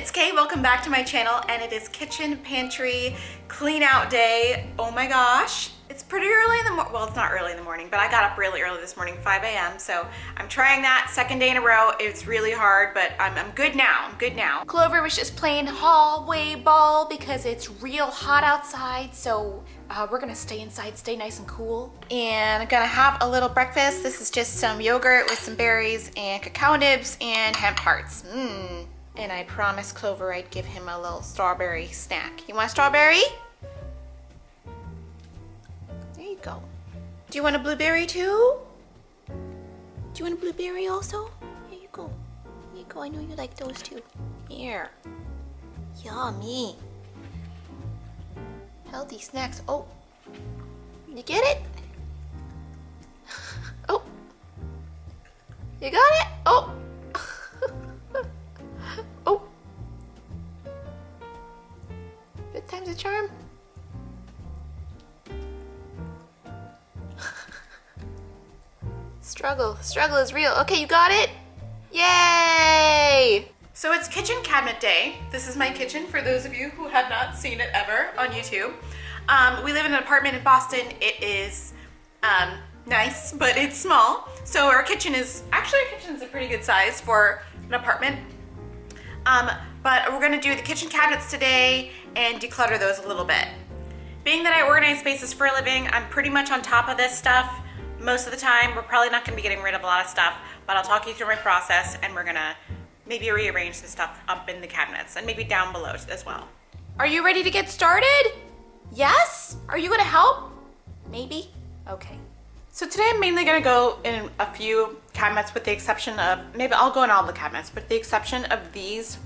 it's Kay. Welcome back to my channel, and it is kitchen pantry clean out day. Oh my gosh. It's pretty early in the morning. Well, it's not early in the morning, but I got up really early this morning, 5 a.m. So I'm trying that second day in a row. It's really hard, but I'm good now. I'm good now. Clover was just playing hallway ball because it's real hot outside. So we're gonna stay inside, stay nice and cool. And I'm gonna have a little breakfast. This is just some yogurt with some berries and cacao nibs and hemp hearts. And I promised Clover I'd give him a little strawberry snack. You want a strawberry? There you go. Do you want a blueberry too? Do you want a blueberry also? Here you go. Here you go. I know you like those too. Here. Yummy. Healthy snacks. Oh. You get it? Oh. You got it? Oh. Oh. Fifth time's a charm. Struggle is real. Okay, you got it? Yay! So it's kitchen cabinet day. This is my kitchen for those of you who have not seen it ever on YouTube. We live in an apartment in Boston. It is nice, but it's small. So our kitchen is a pretty good size for an apartment. But we're gonna do the kitchen cabinets today and declutter those a little bit. Being that I organize spaces for a living, I'm pretty much on top of this stuff most of the time. We're probably not gonna be getting rid of a lot of stuff, but I'll talk you through my process, and we're gonna maybe rearrange the stuff up in the cabinets and maybe down below as well. Are you ready to get started? Yes? Are you gonna help? Maybe? Okay. So today I'm mainly gonna go in a few cabinets with the exception of, maybe I'll go in all the cabinets, with the exception of these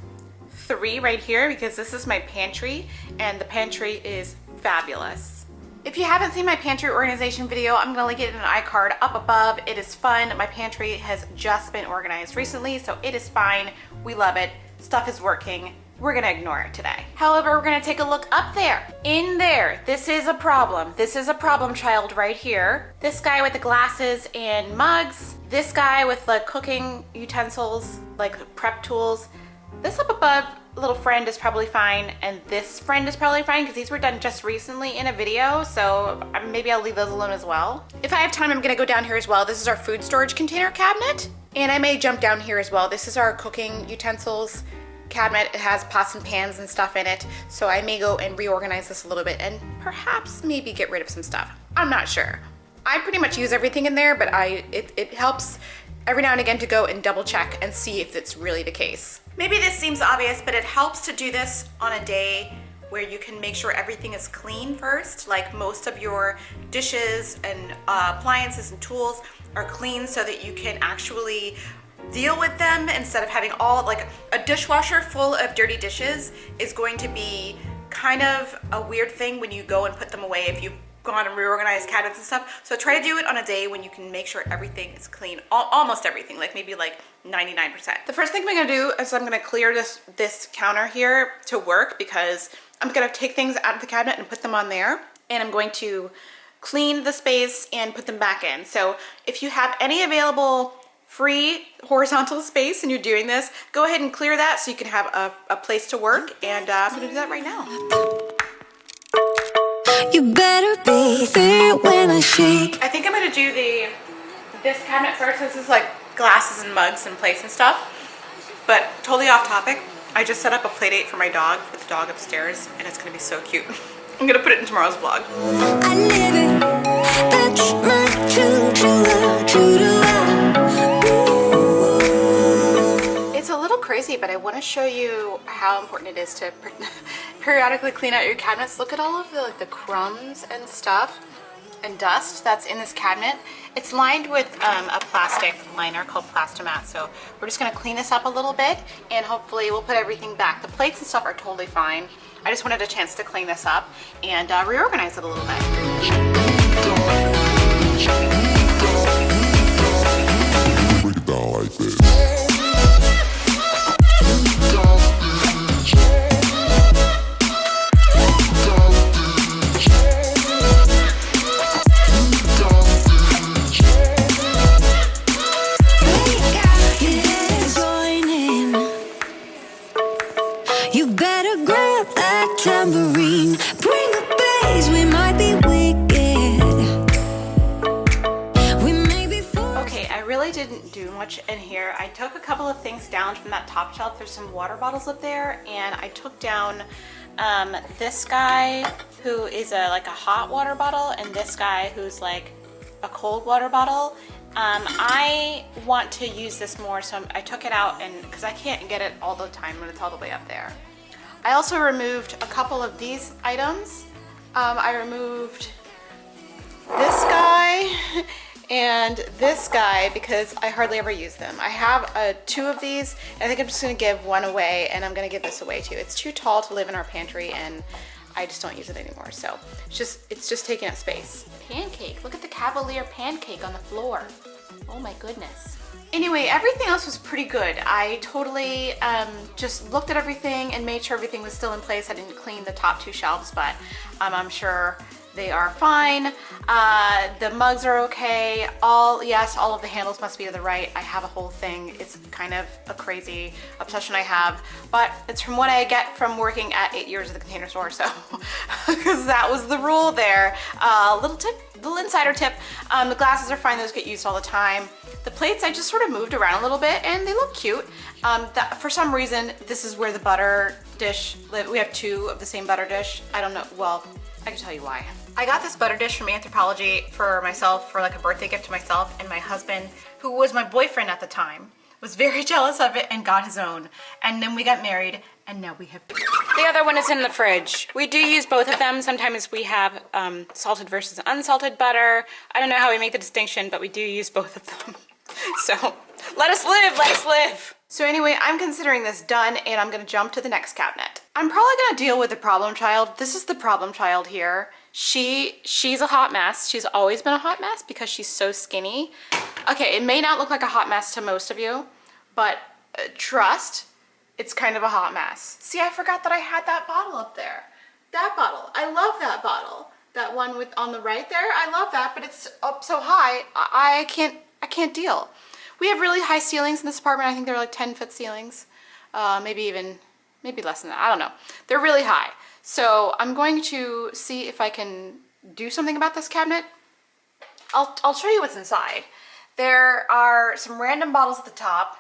three right here, because this is my pantry and the pantry is fabulous. If you haven't seen my pantry organization video, I'm gonna link it in an iCard up above. It is fun. My pantry has just been organized recently, so it is fine. We love it. Stuff is working. We're gonna ignore it today. However, we're gonna take a look up there. In there, this is a problem. This is a problem child right here. This guy with the glasses and mugs. This guy with the cooking utensils, like prep tools. This up above little friend is probably fine, and this friend is probably fine because these were done just recently in a video, so maybe I'll leave those alone as well. If I have time, I'm gonna go down here as well. This is our food storage container cabinet, and I may jump down here as well. This is our cooking utensils cabinet. It has pots and pans and stuff in it, so I may go and reorganize this a little bit and perhaps maybe get rid of some stuff. I'm not sure. I pretty much use everything in there, but it helps every now and again to go and double check and see if it's really the case. Maybe this seems obvious, but it helps to do this on a day where you can make sure everything is clean first, like most of your dishes and appliances and tools are clean so that you can actually deal with them instead of having all, like a dishwasher full of dirty dishes is going to be kind of a weird thing when you go and put them away if you've gone and reorganized cabinets and stuff. So try to do it on a day when you can make sure everything is clean, almost everything, like maybe like 99%. The first thing I'm gonna do is I'm gonna clear this counter here to work, because I'm gonna take things out of the cabinet and put them on there, and I'm going to clean the space and put them back in. So if you have any available free horizontal space and you're doing this, go ahead and clear that so you can have a place to work, and I'm gonna do that right now. You better be there when I shake. I think I'm gonna do this cabinet first. This is like glasses and mugs and plates and stuff, but totally off topic. I just set up a play date for my dog with the dog upstairs, and it's gonna be so cute. I'm gonna put it in tomorrow's vlog. I live it. That's my true. It's a little crazy, but I want to show you how important it is to periodically clean out your cabinets. Look at all of the crumbs and stuff and dust that's in this cabinet. It's lined with a plastic liner called Plastomat, so we're just going to clean this up a little bit, and hopefully we'll put everything back. The plates and stuff are totally fine. I just wanted a chance to clean this up and reorganize it a little bit. Break it down like this. didn't do much in here. I took a couple of things down from that top shelf. There's some water bottles up there, and I took down this guy who is like a hot water bottle, and this guy who's like a cold water bottle. I want to use this more, so I took it out, and because I can't get it all the time when it's all the way up there. I also removed a couple of these items. I removed this guy and this guy because I hardly ever use them. I have two of these, and I think I'm just gonna give one away, and I'm gonna give this away too. It's too tall to live in our pantry, and I just don't use it anymore. So it's just taking up space. Pancake, look at the Cavalier pancake on the floor. Oh my goodness. Anyway, everything else was pretty good. I totally just looked at everything and made sure everything was still in place. I didn't clean the top two shelves, but I'm sure they are fine. The mugs are okay. Yes, all of the handles must be to the right. I have a whole thing. It's kind of a crazy obsession I have, but it's from what I get from working at 8 years at the Container Store, so, because that was the rule there. Little insider tip, the glasses are fine, those get used all the time. The plates I just sort of moved around a little bit, and they look cute. For some reason, this is where the butter dish, we have two of the same butter dish. I don't know, well, I can tell you why. I got this butter dish from Anthropologie for myself, for like a birthday gift to myself, and my husband, who was my boyfriend at the time, was very jealous of it and got his own. And then we got married, and now we have two. The other one is in the fridge. We do use both of them. Sometimes we have salted versus unsalted butter. I don't know how we make the distinction, but we do use both of them. So let us live. So anyway, I'm considering this done, and I'm gonna jump to the next cabinet. I'm probably gonna deal with the problem child. This is the problem child here. She's a hot mess. She's always been a hot mess because she's so skinny. Okay, it may not look like a hot mess to most of you, but trust, it's kind of a hot mess. See, I forgot that I had that bottle up there. That bottle, I love that bottle. That one with on the right there, I love that, but it's up so high, I can't deal. We have really high ceilings in this apartment. I think they're like 10-foot ceilings, maybe less than that, I don't know. They're really high. So I'm going to see if I can do something about this cabinet. I'll show you what's inside. There are some random bottles at the top.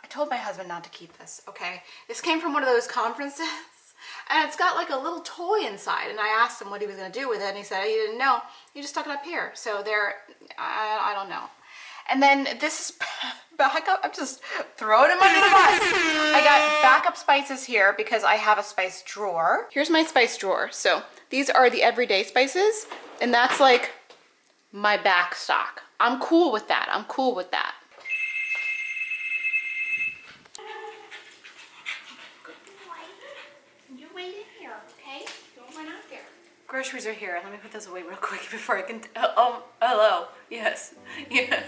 I told my husband not to keep this, okay? This came from one of those conferences, and it's got like a little toy inside, and I asked him what he was gonna do with it, and he said he didn't know. He just stuck it up here. So I don't know. And then this is backup. I'm just throwing him under the bus. I got backup spices here because I have a spice drawer. Here's my spice drawer. So these are the everyday spices, and that's like my back stock. I'm cool with that. You wait in here, okay? Don't run out there. Groceries are here. Let me put those away real quick before I can. Oh, hello. Yes. Yeah.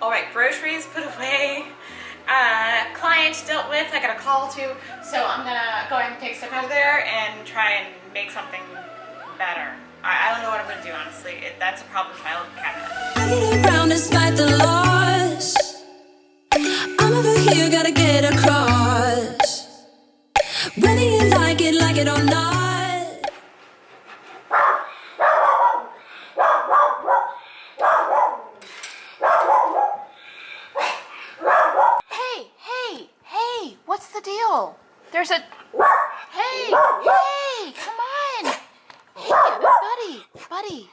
All right, groceries put away. Client dealt with. I got a call to, so I'm gonna go ahead and take stuff out of there and try and make something better. I don't know what I'm gonna do, honestly. That's a problem child cabinet. I get around despite the loss. I'm over here, gotta get across. Whether you like it or not. Hey, what's the deal? There's a, hey, come on. Hey,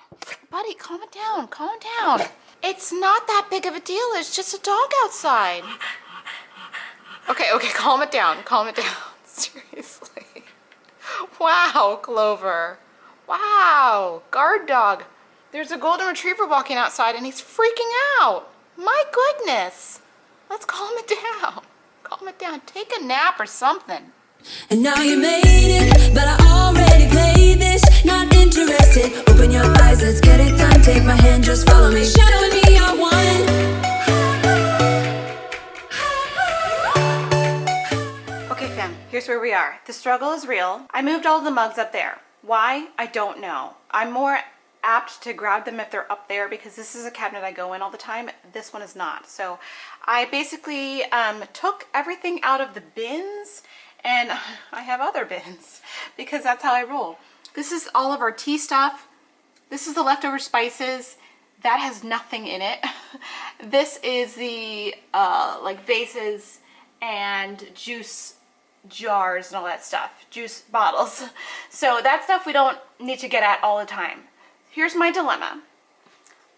buddy, calm it down. It's not that big of a deal. It's just a dog outside. Okay, calm it down. Seriously. Wow, Clover. Wow, guard dog. There's a golden retriever walking outside and he's freaking out. My goodness. Let's calm it down. Take a nap or something. And now you made it, but I already played this. Not interested. Open your eyes, let's get it done. Take my hand, just follow me. Shadow and me are one. Okay, fam, here's where we are. The struggle is real. I moved all the mugs up there. Why? I don't know. I'm more apt to grab them if they're up there because this is a cabinet I go in all the time. This one is not. So I basically took everything out of the bins, and I have other bins because that's how I roll. This is all of our tea stuff. This is the leftover spices. that has nothing in it. This is the like vases and juice jars and all that stuff, juice bottles. So that stuff we don't need to get at all the time. Here's my dilemma.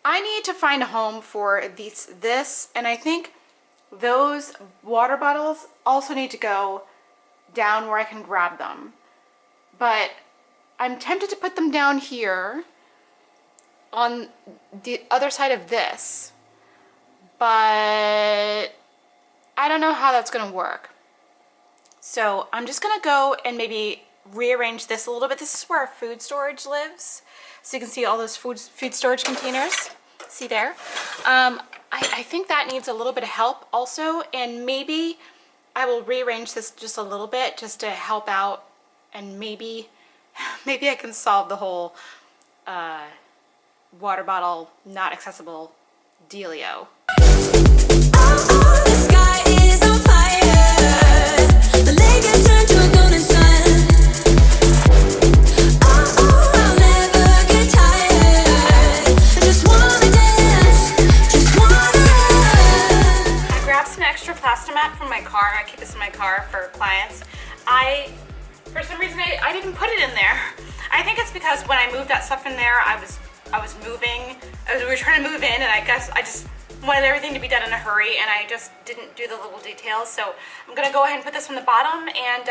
I need to find a home for this, and I think those water bottles also need to go down where I can grab them. But I'm tempted to put them down here on the other side of this, but I don't know how that's gonna work. So I'm just gonna go and maybe rearrange this a little bit. This is where our food storage lives. So you can see all those food storage containers. See there? I think that needs a little bit of help also, and maybe I will rearrange this just a little bit just to help out, and maybe I can solve the whole water bottle not accessible dealio. The sky is on fire. The lake has turned to a golden sun. I'll never get tired. I just wanna dance, just wanna run. I grabbed some extra Plastomat from my car. I keep this in my car for clients. For some reason, I didn't put it in there. I think it's because when I moved that stuff in there, I was moving. We were trying to move in, and I guess I just wanted everything to be done in a hurry, and I just didn't do the little details. So I'm gonna go ahead and put this on the bottom, and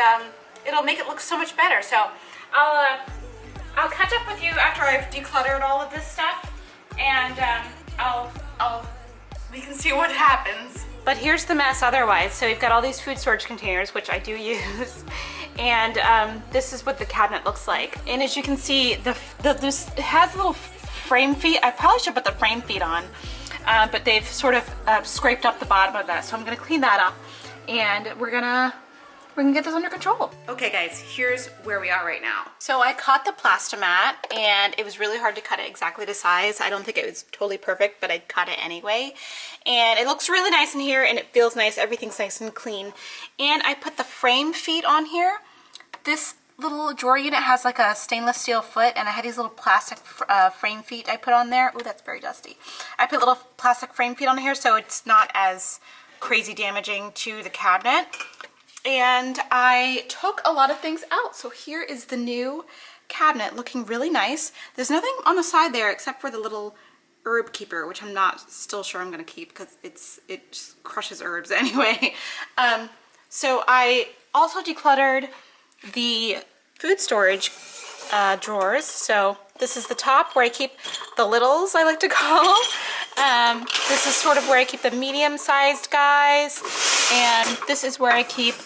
it'll make it look so much better. So I'll catch up with you after I've decluttered all of this stuff, and we can see what happens. But here's the mess otherwise. So we've got all these food storage containers, which I do use, and this is what the cabinet looks like. And as you can see, this it has little frame feet. I probably should put the frame feet on, but they've sort of scraped up the bottom of that. So I'm gonna clean that up, and we're gonna get this under control. Okay guys, here's where we are right now. So I cut the Plastomat, and it was really hard to cut it exactly to size. I don't think it was totally perfect, but I cut it anyway. And it looks really nice in here, and it feels nice. Everything's nice and clean. And I put the frame feet on here. This little drawer unit has like a stainless steel foot, and I had these little plastic frame feet I put on there. Oh, that's very dusty. I put little plastic frame feet on here so it's not as crazy damaging to the cabinet. And I took a lot of things out. So here is the new cabinet looking really nice. There's nothing on the side there except for the little herb keeper, which I'm not still sure I'm gonna keep because it just crushes herbs anyway. So I also decluttered the food storage drawers. So this is the top where I keep the littles, I like to call. This is sort of where I keep the medium-sized guys, and this is where I keep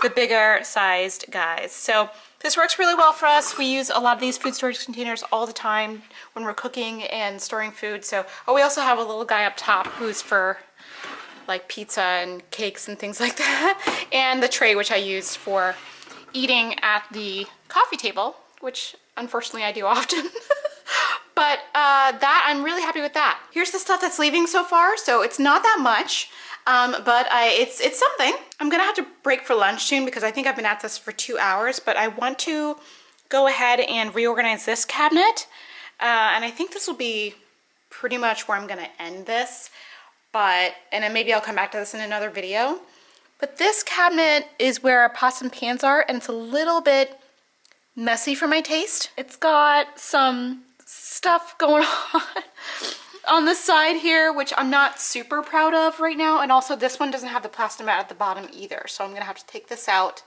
the bigger sized guys. So this works really well for us. We use a lot of these food storage containers all the time when we're cooking and storing food. So, oh, we also have a little guy up top who's for like pizza and cakes and things like that. And the tray, which I use for eating at the coffee table, which unfortunately I do often. But that, I'm really happy with that. Here's the stuff that's leaving so far. So it's not that much, but it's something. I'm gonna have to break for lunch soon because I think I've been at this for 2 hours, but I want to go ahead and reorganize this cabinet. And I think this will be pretty much where I'm gonna end this, and then maybe I'll come back to this in another video. But this cabinet is where our pots and pans are, and it's a little bit messy for my taste. It's got some stuff going on the side here, which I'm not super proud of right now. And also this one doesn't have the Plastomat at the bottom either. So I'm gonna have to take this out,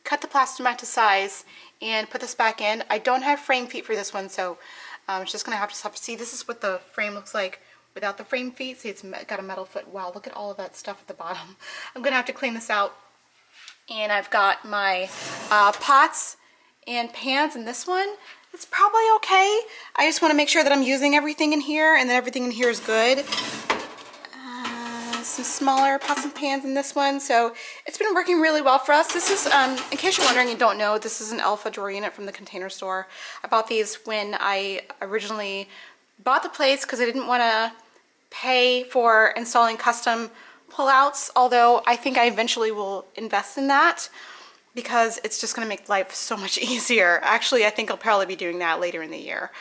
cut the Plastomat to size, and put this back in. I don't have frame feet for this one, so I'm just gonna have to see. This is what the frame looks like without the frame feet. See, it's got a metal foot. Wow, look at all of that stuff at the bottom. I'm gonna have to clean this out. And I've got my pots and pans in this one. It's probably okay. I just want to make sure that I'm using everything in here and that everything in here is good. Some smaller pots and pans in this one. So it's been working really well for us. This is, in case you're wondering and don't know, this is an Alpha drawer unit from the Container Store. I bought these when I originally bought the place because I didn't want to pay for installing custom pullouts, although I think I eventually will invest in that, because it's just going to make life so much easier. Actually, I think I'll probably be doing that later in the year.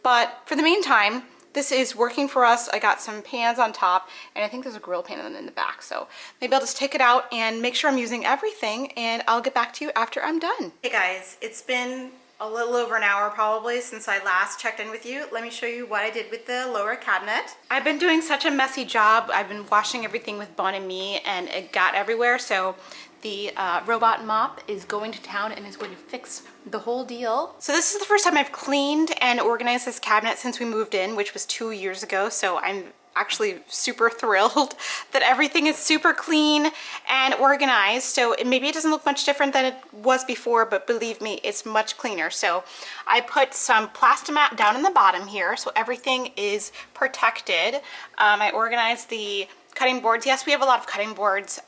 But for the meantime, this is working for us. I got some pans on top, and I think there's a grill pan in the back. So maybe I'll just take it out and make sure I'm using everything, and I'll get back to you after I'm done. Hey guys, it's been a little over an hour probably since I last checked in with you. Let me show you what I did with the lower cabinet. I've been doing such a messy job. I've been washing everything with Bon and Me, and it got everywhere. So the robot mop is going to town and is going to fix the whole deal. So this is the first time I've cleaned and organized this cabinet since we moved in, which was 2 years ago. So I'm actually super thrilled that everything is super clean and organized. So maybe it doesn't look much different than it was before, but believe me, it's much cleaner. So I put some Plastomat down in the bottom here, so everything is protected. I organized the cutting boards. Yes, we have a lot of cutting boards.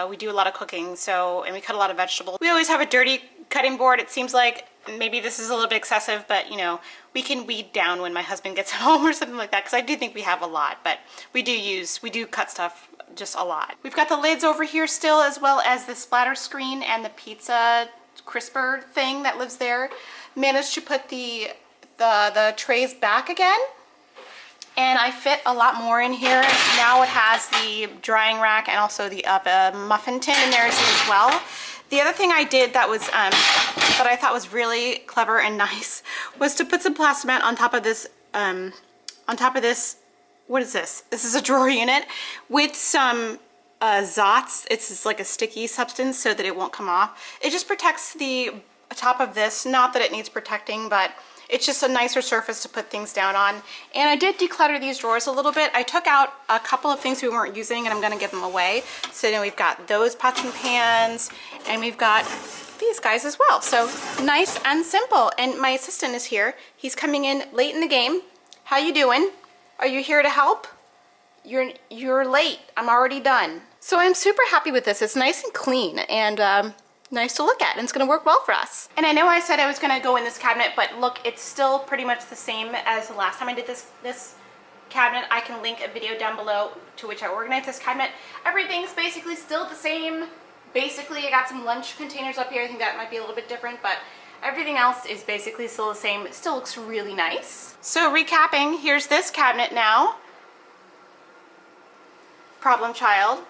We do a lot of cooking, and we cut a lot of vegetables. We always have a dirty cutting board. It seems like maybe this is a little bit excessive, but you know, we can weed down when my husband gets home or something like that, because I do think we have a lot, but we do cut stuff just a lot. We've got the lids over here still, as well as the splatter screen and the pizza crisper thing that lives there. Managed to put the trays back again, and I fit a lot more in here. Now it has the drying rack and also the muffin tin in there as well. The other thing I did that was that I thought was really clever and nice was to put some Plastomat on top of this. What is this? This is a drawer unit with some Zots. It's just like a sticky substance so that it won't come off. It just protects the top of this. Not that it needs protecting, but it's just a nicer surface to put things down on. And I did declutter these drawers a little bit. I took out a couple of things we weren't using, and I'm gonna give them away. So now we've got those pots and pans, and we've got these guys as well. So nice and simple. And my assistant is here. He's coming in late in the game. How you doing? Are you here to help? You're late. I'm already done. So I'm super happy with this. It's nice and clean, and nice to look at, and it's gonna work well for us. And I know I said I was gonna go in this cabinet, but look, it's still pretty much the same as the last time I did this cabinet. I can link a video down below to which I organized this cabinet. Everything's basically still the same. Basically, I got some lunch containers up here. I think that might be a little bit different, but everything else is basically still the same. It still looks really nice. So recapping, here's this cabinet now. Problem child.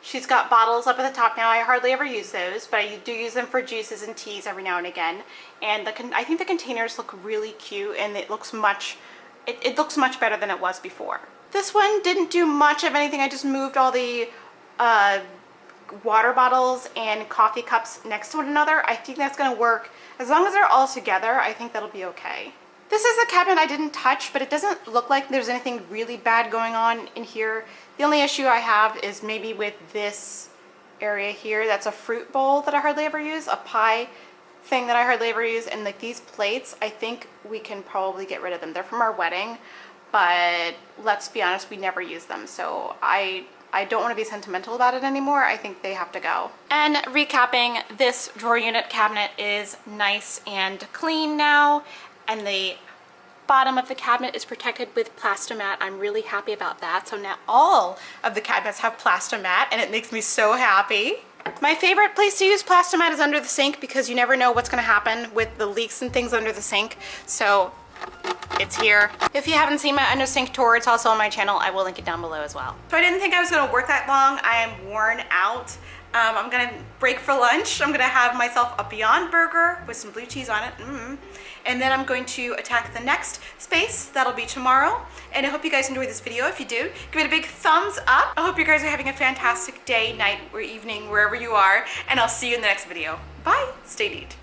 She's got bottles up at the top now. I hardly ever use those, but I do use them for juices and teas every now and again. And I think the containers look really cute, and it looks much better than it was before. This one didn't do much of anything. I just moved all the water bottles and coffee cups next to one another. I think that's gonna work. As long as they're all together, I think that'll be okay. This is a cabinet I didn't touch, but it doesn't look like there's anything really bad going on in here. The only issue I have is maybe with this area here. That's a fruit bowl that I hardly ever use, a pie thing that I hardly ever use, and like these plates, I think we can probably get rid of them. They're from our wedding, but let's be honest, we never use them, so I don't want to be sentimental about it anymore. I think they have to go. And recapping, this drawer unit cabinet is nice and clean now, and the bottom of the cabinet is protected with Plastomat. I'm really happy about that. So now all of the cabinets have Plastomat, and it makes me so happy. My favorite place to use Plastomat is under the sink, because you never know what's gonna happen with the leaks and things under the sink. So it's here. If you haven't seen my under sink tour, it's also on my channel. I will link it down below as well. So I didn't think I was gonna work that long. I am worn out. I'm gonna break for lunch. I'm gonna have myself a Beyond Burger with some blue cheese on it. And then I'm going to attack the next space. That'll be tomorrow. And I hope you guys enjoyed this video. If you do, give it a big thumbs up. I hope you guys are having a fantastic day, night, or evening, wherever you are. And I'll see you in the next video. Bye. Stay neat.